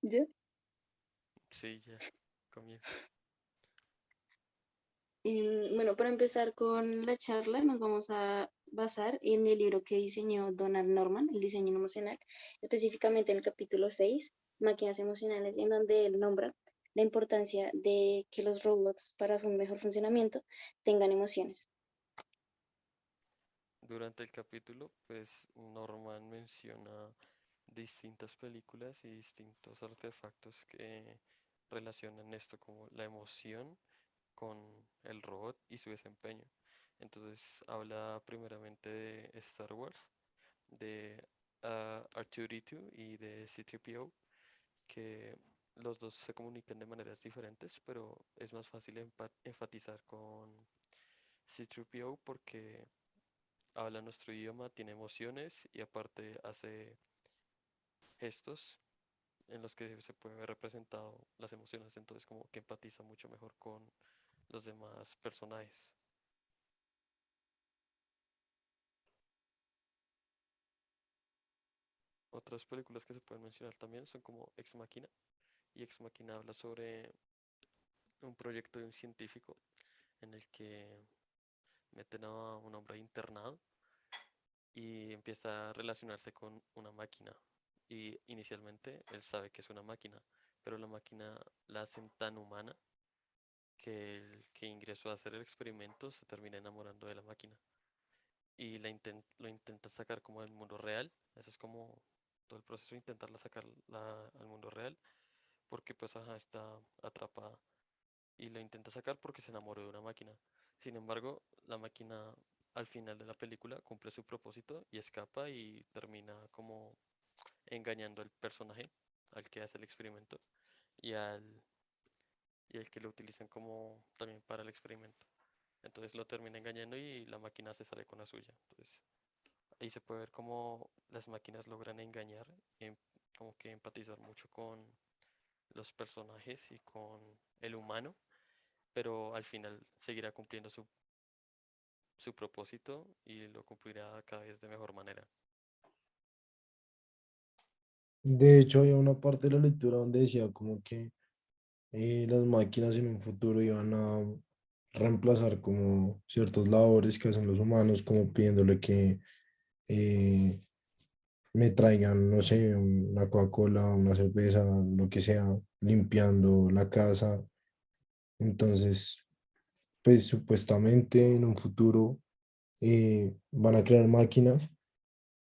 ¿Ya? Sí, ya, comienza. Bueno, para empezar con la charla, nos vamos a basar en el libro que diseñó Donald Norman, El diseño emocional, específicamente en el capítulo 6, Máquinas emocionales, en donde él nombra la importancia de que los robots, para su mejor funcionamiento, tengan emociones. Durante el capítulo, pues Norman menciona distintas películas y distintos artefactos que relacionan esto como la emoción con el robot y su desempeño. Entonces habla primeramente de Star Wars, de R2D2 y de C-3PO, que los dos se comunican de maneras diferentes, pero es más fácil enfatizar con C-3PO porque habla nuestro idioma, tiene emociones y aparte hace gestos en los que se puede ver representado las emociones, entonces como que empatiza mucho mejor con los demás personajes. Otras películas que se pueden mencionar también son como Ex Machina, y Ex Machina habla sobre un proyecto de un científico en el que meten a un hombre internado y empieza a relacionarse con una máquina. Y inicialmente él sabe que es una máquina, pero la máquina la hacen tan humana que el que ingresó a hacer el experimento se termina enamorando de la máquina y lo intenta sacar como del mundo real. Eso es como todo el proceso de intentarla sacar al mundo real, porque pues ajá, está atrapada y lo intenta sacar porque se enamoró de una máquina. Sin embargo, la máquina al final de la película cumple su propósito y escapa y termina como engañando al personaje al que hace el experimento y al que lo utilizan como también para el experimento. Entonces lo termina engañando y la máquina se sale con la suya. Entonces ahí se puede ver cómo las máquinas logran engañar y como que empatizar mucho con los personajes y con el humano, pero al final seguirá cumpliendo su propósito y lo cumplirá cada vez de mejor manera. De hecho, había una parte de la lectura donde decía como que las máquinas en un futuro iban a reemplazar como ciertas labores que hacen los humanos, como pidiéndole que eh, me traigan, no sé, una Coca-Cola, una cerveza, lo que sea, limpiando la casa. Entonces, pues supuestamente en un futuro van a crear máquinas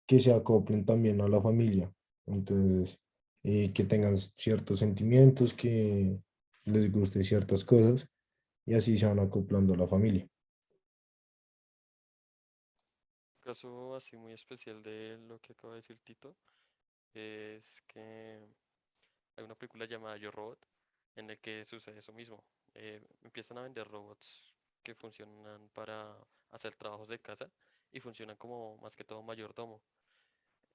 que se acoplen también a la familia. Entonces, que tengan ciertos sentimientos, que les gusten ciertas cosas y así se van acoplando a la familia. Un caso así muy especial de lo que acaba de decir Tito es que hay una película llamada Yo Robot en el que sucede eso mismo. Empiezan a vender robots que funcionan para hacer trabajos de casa y funcionan como más que todo mayordomo.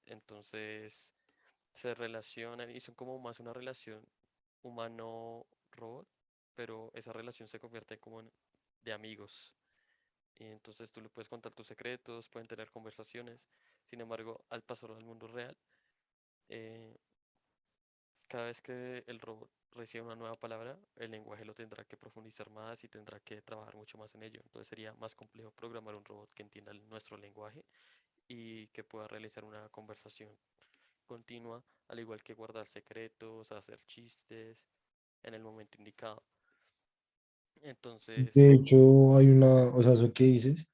Entonces se relacionan y son como más una relación humano-robot, pero esa relación se convierte como en de amigos. Y entonces tú le puedes contar tus secretos, pueden tener conversaciones. Sin embargo, al pasar al mundo real, eh, cada vez que el robot recibe una nueva palabra, el lenguaje lo tendrá que profundizar más y tendrá que trabajar mucho más en ello. Entonces sería más complejo programar un robot que entienda nuestro lenguaje y que pueda realizar una conversación continua, al igual que guardar secretos, hacer chistes en el momento indicado. De Entonces, hecho, hay una, o sea, eso que dices,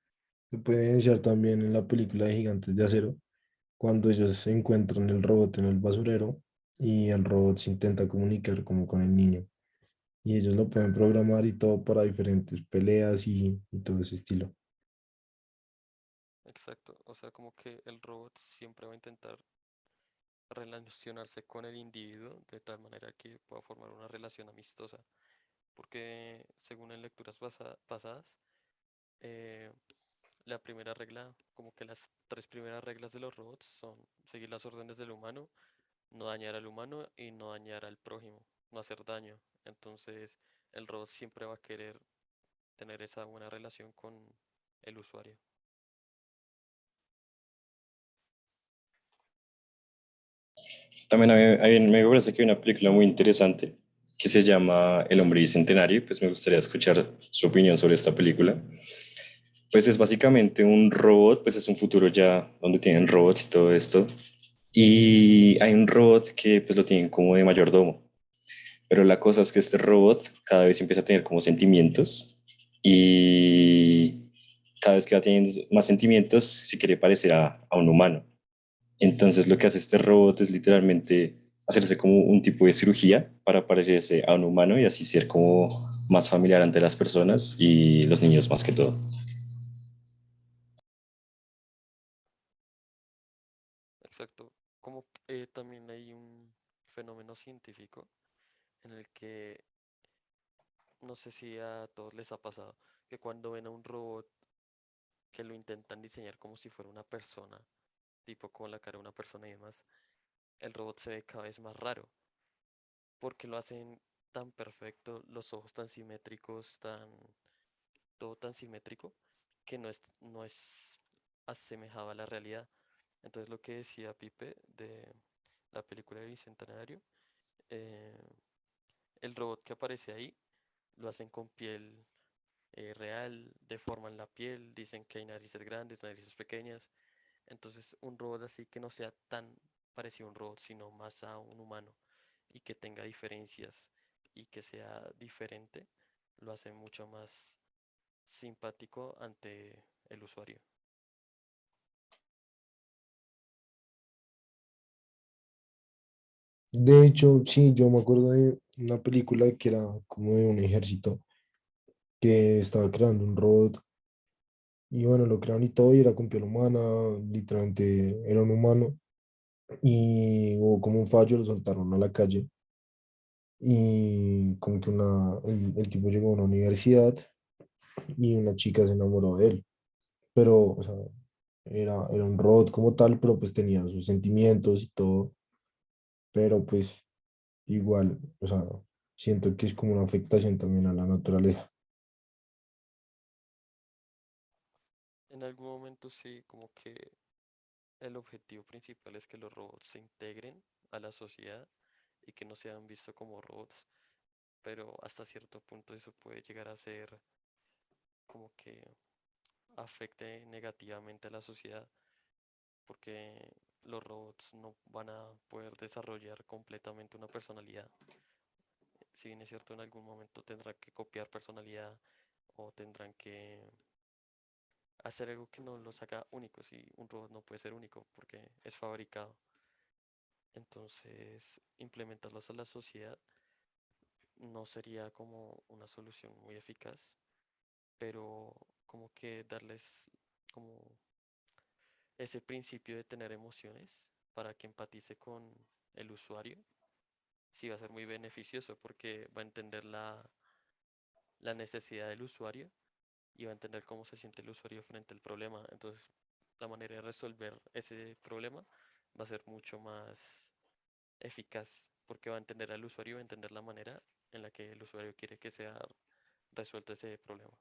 se puede evidenciar también en la película de Gigantes de Acero, cuando ellos encuentran el robot en el basurero y el robot se intenta comunicar como con el niño. Y ellos lo pueden programar y todo para diferentes peleas y todo ese estilo. exacto, o sea, como que el robot siempre va a intentar relacionarse con el individuo de tal manera que pueda formar una relación amistosa, porque según en lecturas pasadas, eh, la primera regla, como que las tres primeras reglas de los robots son seguir las órdenes del humano, no dañar al humano y no dañar al prójimo, no hacer daño. Entonces, el robot siempre va a querer tener esa buena relación con el usuario. También me parece que hay una película muy interesante que se llama El hombre bicentenario, pues me gustaría escuchar su opinión sobre esta película. Pues es básicamente un robot, pues es un futuro ya donde tienen robots y todo esto. Y hay un robot que pues lo tienen como de mayordomo. Pero la cosa es que este robot cada vez empieza a tener como sentimientos y cada vez que va teniendo más sentimientos se quiere parecer a un humano. Entonces lo que hace este robot es literalmente hacerse como un tipo de cirugía para parecerse a un humano y así ser como más familiar ante las personas y los niños más que todo. Exacto. Como también hay un fenómeno científico en el que no sé si a todos les ha pasado que cuando ven a un robot que lo intentan diseñar como si fuera una persona, tipo con la cara de una persona y demás, el robot se ve cada vez más raro porque lo hacen tan perfecto, los ojos tan simétricos, todo tan simétrico que no es asemejado a la realidad. Entonces lo que decía Pipe de la película de Bicentenario, eh, el robot que aparece ahí lo hacen con piel real, deforman la piel, dicen que hay narices grandes, narices pequeñas. Entonces un robot así que no sea tan parecido a un robot, sino más a un humano y que tenga diferencias y que sea diferente, lo hace mucho más simpático ante el usuario. De hecho, sí, yo me acuerdo de una película que era como de un ejército que estaba creando un robot y bueno, lo crearon y todo y era con piel humana, literalmente era un humano y hubo como un fallo, lo soltaron a la calle y como que el tipo llegó a una universidad y una chica se enamoró de él, pero, o sea, era un robot como tal, pero pues tenía sus sentimientos y todo, pero pues igual, o sea, siento que es como una afectación también a la naturaleza. En algún momento sí, como que el objetivo principal es que los robots se integren a la sociedad y que no sean vistos como robots, pero hasta cierto punto eso puede llegar a ser como que afecte negativamente a la sociedad, porque los robots no van a poder desarrollar completamente una personalidad. Si bien es cierto, en algún momento tendrán que copiar personalidad o tendrán que hacer algo que no los haga únicos y un robot no puede ser único porque es fabricado. Entonces, implementarlos a la sociedad no sería como una solución muy eficaz, pero como que darles como ese principio de tener emociones para que empatice con el usuario, sí va a ser muy beneficioso porque va a entender la necesidad del usuario y va a entender cómo se siente el usuario frente al problema. Entonces, la manera de resolver ese problema va a ser mucho más eficaz porque va a entender al usuario y va a entender la manera en la que el usuario quiere que sea resuelto ese problema.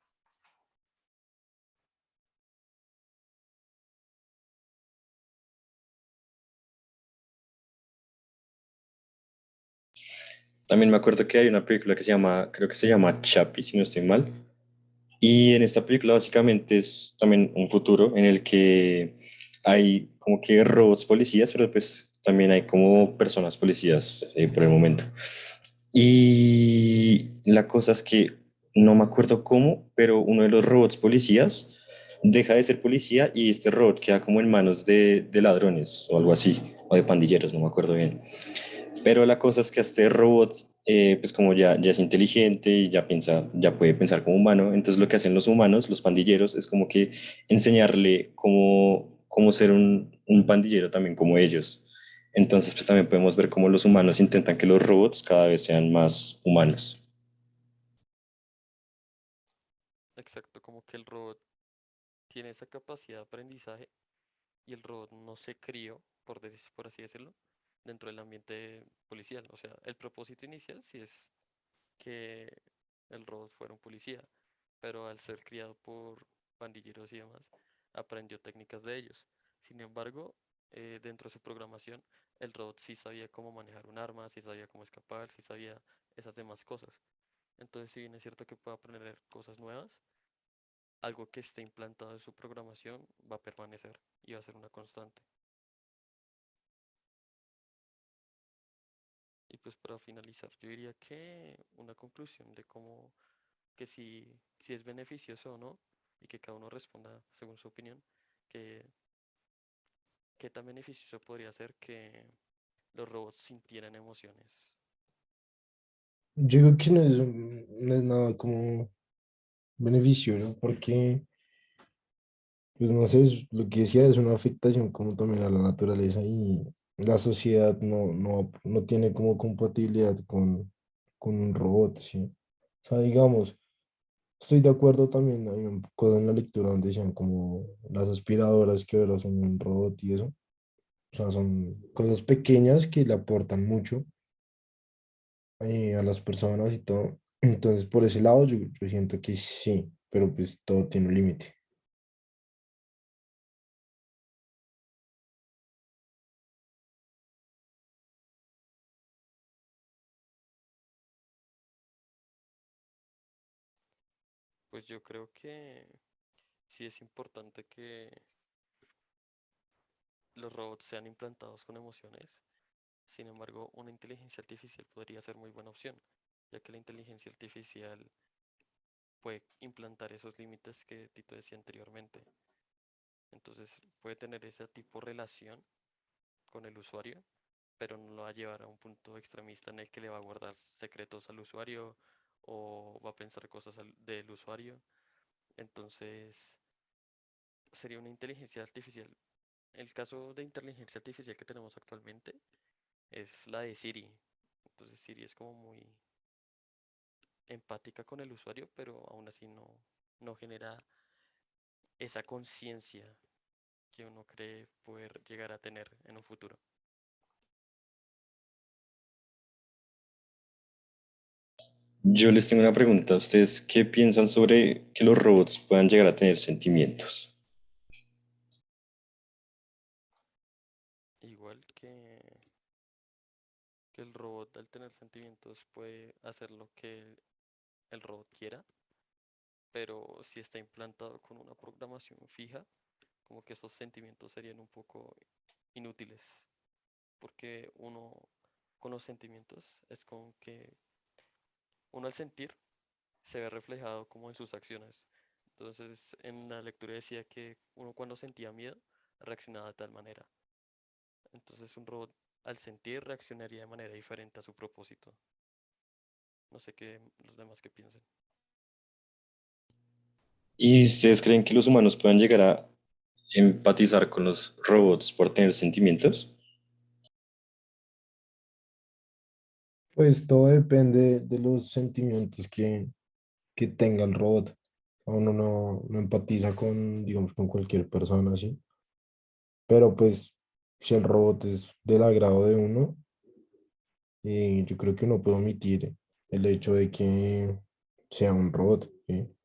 También me acuerdo que hay una película que se llama, creo que se llama Chappie, si no estoy mal. Y en esta película básicamente es también un futuro en el que hay como que robots policías, pero pues también hay como personas policías por el momento. Y la cosa es que no me acuerdo cómo, pero uno de los robots policías deja de ser policía y este robot queda como en manos de ladrones o algo así, o de pandilleros, no me acuerdo bien. Pero la cosa es que este robot, pues como ya es inteligente y ya piensa, ya puede pensar como humano, entonces lo que hacen los humanos, los pandilleros, es como que enseñarle cómo ser un pandillero también como ellos. Entonces, pues también podemos ver cómo los humanos intentan que los robots cada vez sean más humanos. Exacto, como que el robot tiene esa capacidad de aprendizaje y el robot no se crió, por así decirlo, dentro del ambiente policial. O sea, el propósito inicial sí es que el robot fuera un policía, pero al ser criado por pandilleros y demás, aprendió técnicas de ellos. Sin embargo, dentro de su programación, el robot sí sabía cómo manejar un arma, sí sabía cómo escapar, sí sabía esas demás cosas. Entonces, si bien es cierto que puede aprender cosas nuevas, algo que esté implantado en su programación va a permanecer y va a ser una constante. Y pues para finalizar, yo diría que una conclusión de cómo, que si es beneficioso o no, y que cada uno responda según su opinión, que qué tan beneficioso podría ser que los robots sintieran emociones. Yo creo que no es nada como beneficioso, porque, pues no sé, lo que decía es una afectación como también a la naturaleza y la sociedad no tiene como compatibilidad con un robot, ¿sí? O sea, digamos, estoy de acuerdo también, hay un poco en la lectura donde decían como las aspiradoras que ahora son un robot y eso, o sea, son cosas pequeñas que le aportan mucho a las personas y todo. Entonces, por ese lado, yo siento que sí, pero pues todo tiene un límite. Pues yo creo que sí es importante que los robots sean implantados con emociones. Sin embargo, una inteligencia artificial podría ser muy buena opción, ya que la inteligencia artificial puede implantar esos límites que Tito decía anteriormente. Entonces puede tener ese tipo de relación con el usuario, pero no lo va a llevar a un punto extremista en el que le va a guardar secretos al usuario o va a pensar cosas del usuario. Entonces sería una inteligencia artificial. El caso de inteligencia artificial que tenemos actualmente es la de Siri. Entonces Siri es como muy empática con el usuario, pero aún así no genera esa conciencia que uno cree poder llegar a tener en un futuro. Yo les tengo una pregunta. ¿Ustedes qué piensan sobre que los robots puedan llegar a tener sentimientos? Igual que el robot al tener sentimientos puede hacer lo que el robot quiera, pero si está implantado con una programación fija, como que esos sentimientos serían un poco inútiles, porque uno con los sentimientos es como que uno al sentir se ve reflejado como en sus acciones. Entonces, en la lectura decía que uno cuando sentía miedo reaccionaba de tal manera. Entonces, un robot al sentir reaccionaría de manera diferente a su propósito. No sé qué los demás que piensen. ¿Y ustedes creen que los humanos puedan llegar a empatizar con los robots por tener sentimientos? Pues todo depende de los sentimientos que tenga el robot. Uno no empatiza con, digamos, con cualquier persona, ¿sí? Pero pues si el robot es del agrado de uno, yo creo que uno puede omitir el hecho de que sea un robot, ¿sí?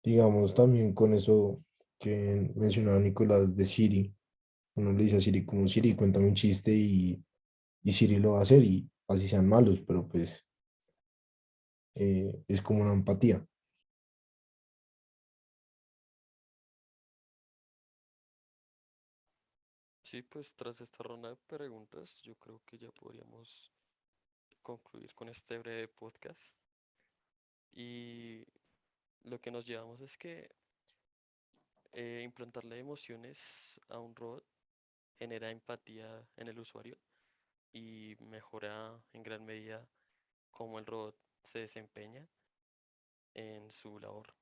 Digamos también con eso que mencionaba Nicolás de Siri. Uno le dice a Siri como Siri, cuéntame un chiste y Siri lo va a hacer y así sean malos, pero pues es como una empatía. Sí, pues tras esta ronda de preguntas, yo creo que ya podríamos concluir con este breve podcast. Y lo que nos llevamos es que implantarle emociones a un robot genera empatía en el usuario y mejora en gran medida cómo el robot se desempeña en su labor.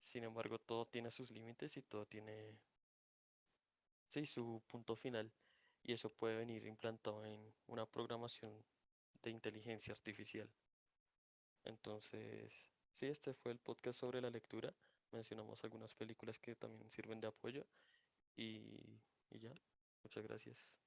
Sin embargo, todo tiene sus límites y todo tiene, sí, su punto final. Y eso puede venir implantado en una programación de inteligencia artificial. Entonces, sí, este fue el podcast sobre la lectura. Mencionamos algunas películas que también sirven de apoyo y, y ya. Muchas gracias.